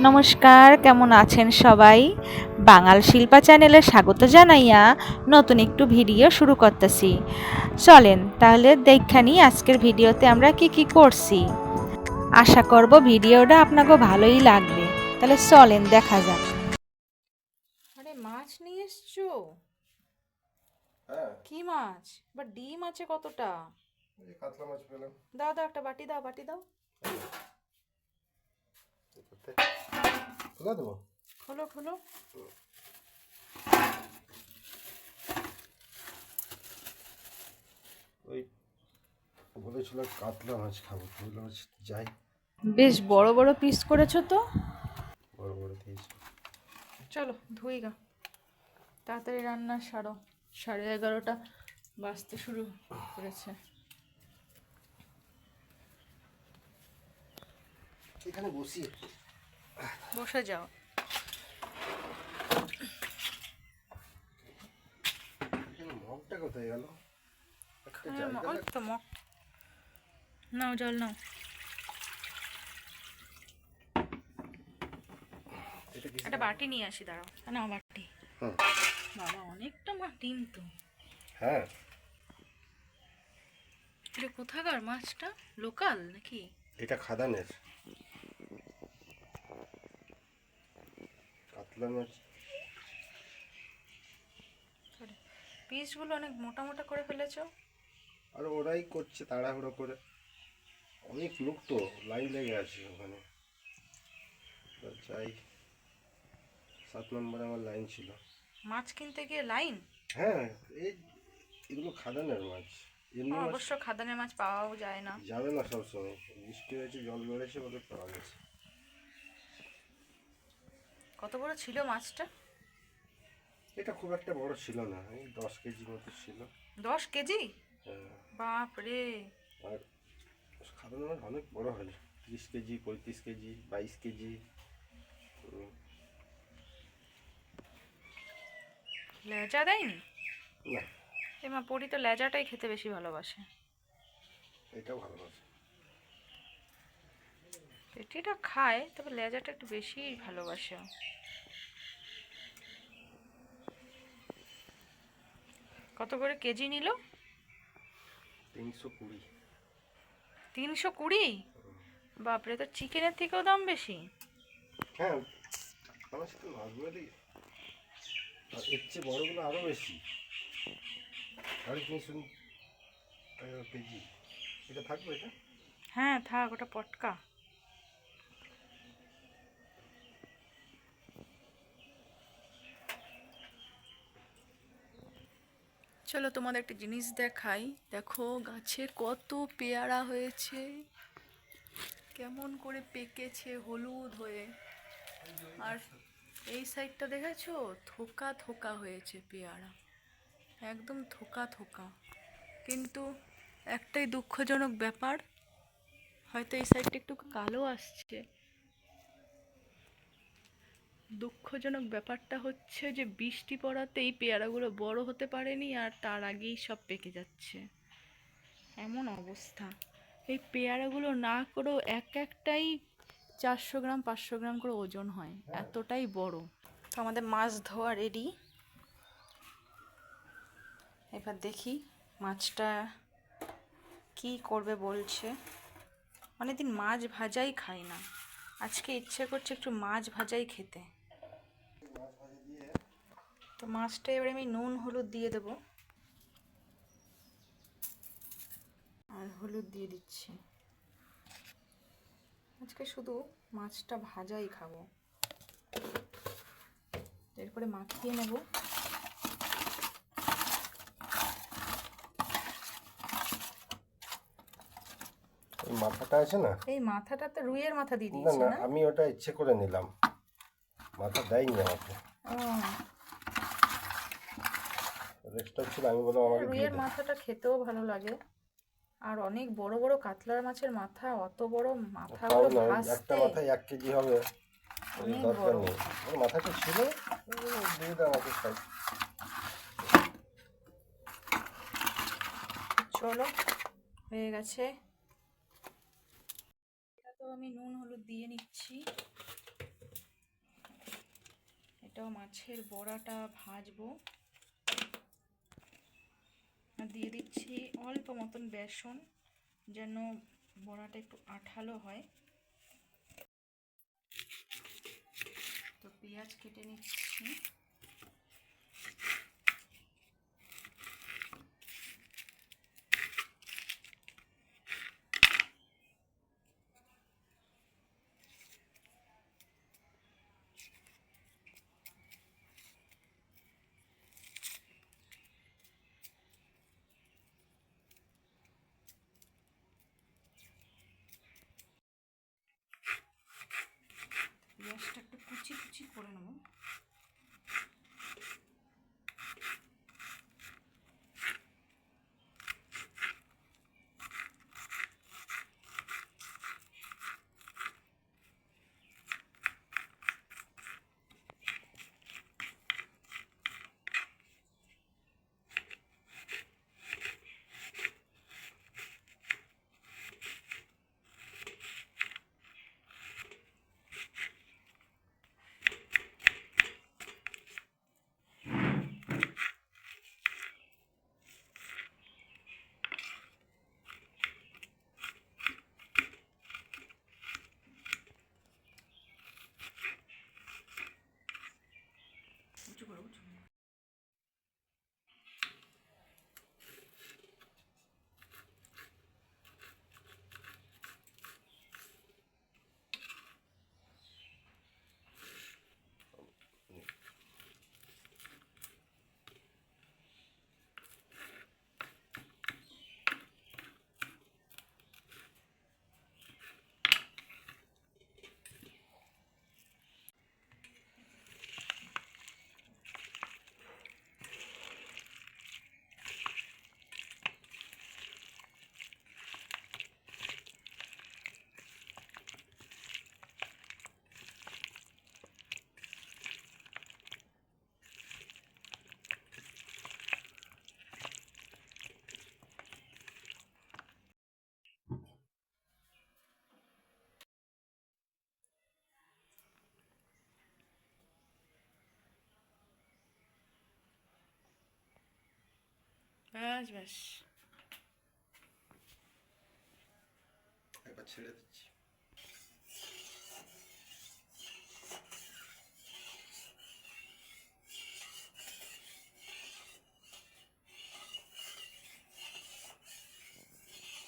নমস্কার, কেমন আছেন সবাই? বাঙাল শিল্পা চ্যানেলে স্বাগত জানাইয়া নতুন একটু ভিডিও শুরু করতেছি। চলেন তাহলে দেখানি আজকের ভিডিওতে আমরা কি করছি। আশা করব ভিডিওটা আপনাকে ভালোই লাগবে। তাহলে চলেন দেখা যাক। আরে মাছ নিয়ে এসছো? হ্যাঁ, কি মাছ? বা ডিম আছে কতটা? এই কাতলা মাছ পেলাম। দাও দাও, একটা বাটি দাও, বাটি দাও। খোলা দেবো? খোলো খোলো। ওই বলেছিল কাতলা মাছ খাবো, বললাম যাই। বেশ বড় বড় পিস করেছো তো। বড় বড় দিয়েছি। চলো ধুই গা, তাড়াতাড়ি রান্না সারো। 11:30 বাজতে শুরু করেছে। এখানে বসি, বসে যাও। এখানে মগটা কোথায় গেল? একটা ওই জায়গা তো মগ নাও, জল নাও। একটা বাটি নিয়ে আসি, দাঁড়াও। নাও বাটি। বাবা অনেকটা ডিম তো। হ্যাঁ, এটা কোথাকার মাছটা? লোকাল নাকি? এটা খাদানের কাতলা মাছ। পিসগুলো অনেক মোটা মোটা করে ফেলেছো। আর ওরাই করছে তাড়াহুড়ো করে, অনেক লোক তো লাইন লেগে আছে ওখানে। যাই, 7 নম্বরে আমার লাইন ছিল। মাছ কিনতে গিয়ে লাইন? হ্যাঁ, এই এগুলো খাদানের মাছ। এমনি মাছ অবশ্য খাদানের মাছ পাওয়াও যায় না। যাবে না সবসময়, বৃষ্টি হয়েছে, জল বেড়েছে বলে পাওয়া গেছে। কত বড় ছিল মাছটা? এটা খুব একটা বড় ছিল না, এই 10 কেজি মতো ছিল। 10 কেজি? হ্যাঁ, বাপ রে। আর খাদান মাছ অনেক বড় হয়, 30 কেজি, 35 কেজি, 22 কেজি। লেজা দেয়নি? না, এমা পরি তো লেজাটাই খেতে বেশি ভালোবাসে। এটাও ভালোবাসে। পেটিটা খায়, তবে লেজাটা একটু বেশি ভালোবাসে। কত করে কেজি নিল? 320। 320? বাপরে, তো চিকেনের থেকেও দাম বেশি। হ্যাঁ, আমার সাথে মাছগুলোই, আর এর চেয়ে বড়গুলো আরও বেশি, 350 কেজি। এটা থাকবে এটা? হ্যাঁ থাক, ওটা পটকা। চলো তোমাদের একটা জিনিস দেখাই। দেখো গাছে কত পেয়ারা হয়েছে, কেমন করে পেকেছে হলুদ হয়ে। আর এই সাইডটা দেখেছো, থোকা থোকা হয়েছে পেয়ারা, একদম থোকা থোকা। কিন্তু একটাই দুঃখজনক ব্যাপার, হয়তো এই সাইডটা একটু কালো আসছে। দুঃখজনক ব্যাপারটা হচ্ছে যে বৃষ্টি পড়াতে এই পেয়ারাগুলো বড় হতে পারেনি, আর তার আগেই সব পেকে যাচ্ছে। এমন অবস্থা। এই পেয়ারাগুলো না করেও একটাই 400 গ্রাম 500 গ্রাম করে ওজন হয়, এতটাই বড়। তো আমাদের মাছ ধোয়া রেডি। এবার দেখি মাছটা কি করবে বলছে। অনেকদিন মাছ ভাজাই খাই না, আজকে ইচ্ছে করছে একটু মাছ ভাজাই খেতে। তো মাছটা এবারে আমি নুন হলুদ দিয়ে দেবো, আর হলুদ দিয়ে দিচ্ছি। আজকে শুধু মাছটা ভাজাই খাবো, এরপরে মাখিয়ে নেব। এই মাথাটা আছে না? এই মাথাটা তো রুইয়ের মাথা দিয়ে না দিয়েছে না, না? আমি ওটা ইচ্ছে করে নিলাম, মাথা দেয়নি আমাকে। রেস্টটা ছিল, আমি বললাম আমাকে দিয়ে রুইয়ের দে। মাথাটা খেতেও ভালো লাগে। আর অনেক বড় বড় কাতলার মাছের মাথা, অত বড় তাও মাথাগুলো না, একটা ভাজতে মাথায় 1 কেজি হবে, অনেক দরকার বড়। নেই। ওর মাথাটা ছিল, দিয়ে দে আমাকে খাই। চলো, হয়ে গেছে। এটা তো আমি নুন হলুদ দিয়ে নিচ্ছি। এটাও মাছের বড়াটা ভাজবো। আর দিয়ে দিচ্ছি অল্প মতন বেসন, যেন বড়াটা একটু আঠালো হয়। তো পেঁয়াজ কেটে নিচ্ছি। পেঁয়াজটা একটু কুচি কুচি করে নেব। উঁচু করে উঁচু করে। ব্যাস ব্যাস। একবার ছেড়ে দিচ্ছি।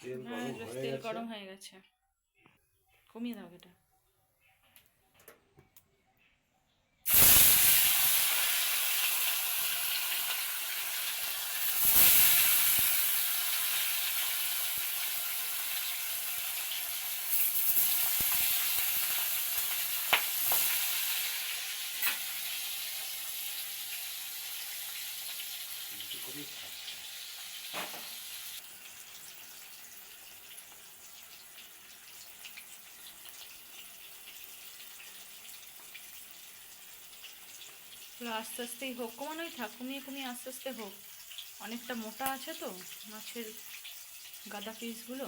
তেল গরম হয়ে তেল গেছে। গরম হয়ে গেছে, কমিয়ে দাও এটা। একটু করেই থাকছে। আস্তে আস্তেই হোক, কমানোই থাক, কমিয়ে কমিয়ে আস্তে আস্তে হোক। অনেকটা মোটা আছে তো মাছের গাদা পিসগুলো,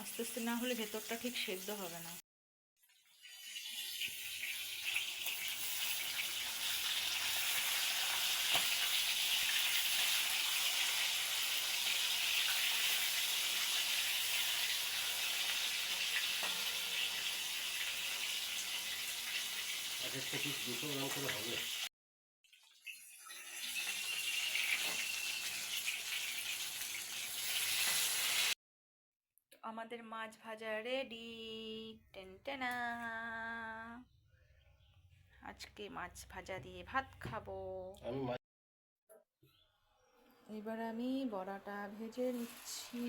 আস্তে আস্তে না হলে ভেতরটা ঠিক সেদ্ধ হবে না। এক একটা পিস 200 গ্রাম করে হবে। আমাদের মাছ ভাজা রেডি। টেনটেনা, আজকে মাছ ভাজা দিয়ে ভাত খাবো। আমি এবার আমি বড়াটা ভেজে নিচ্ছি।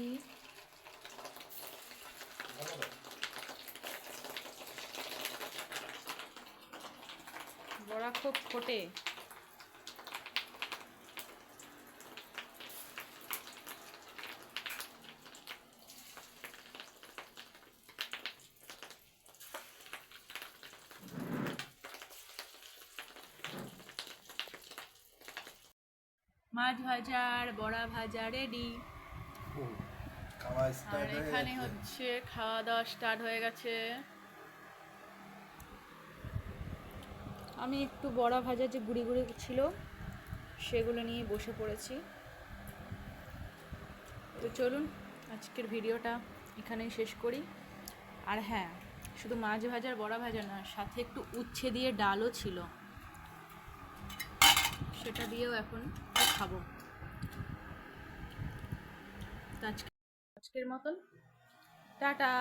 বড়া খুব ফোটে। মাছ ভাজার বড়া ভাজা রেডি। খাওয়া আর স্টার্ট হয়ে এখানে গেছে। হচ্ছে খাওয়া দাওয়া স্টার্ট হয়ে গেছে। আমি একটু বড়া ভাজা যে গুঁড়ি গুঁড়ি ছিল সেগুলো নিয়ে বসে পড়েছি। তো চলুন আজকের ভিডিওটা এখানেই শেষ করি। আর হ্যাঁ, শুধু মাছ ভাজার বড়া ভাজা না, সাথে একটু উচ্ছে দিয়ে ডালও ছিল, সেটা দিয়েও এখন খাবো। তো আজকের মতন টাটা।